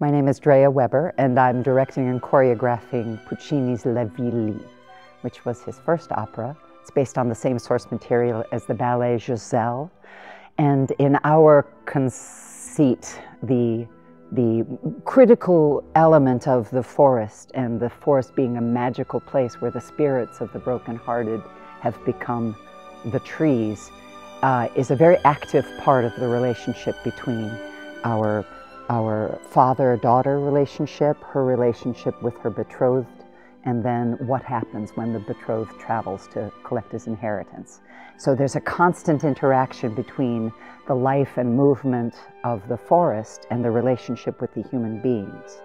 My name is Drea Weber, and I'm directing and choreographing Puccini's Le Villi, which was his first opera. It's based on the same source material as the ballet Giselle. And in our conceit, the critical element of the forest, and the forest being a magical place where the spirits of the brokenhearted have become the trees, is a very active part of the relationship between our father-daughter relationship, her relationship with her betrothed, and then what happens when the betrothed travels to collect his inheritance. So there's a constant interaction between the life and movement of the forest and the relationship with the human beings.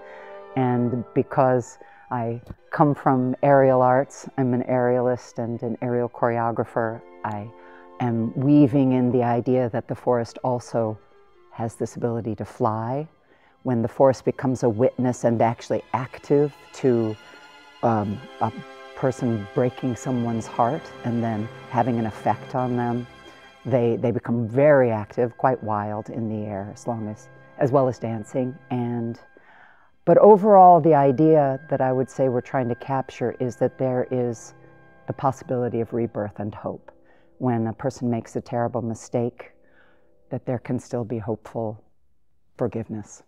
And because I come from aerial arts, I'm an aerialist and an aerial choreographer, I am weaving in the idea that the forest also has this ability to fly. When the forest becomes a witness and actually active to a person breaking someone's heart and then having an effect on them, they become very active, quite wild in the air, as well as dancing. But overall, the idea that I would say we're trying to capture is that there is the possibility of rebirth and hope. When a person makes a terrible mistake, that there can still be hopeful forgiveness.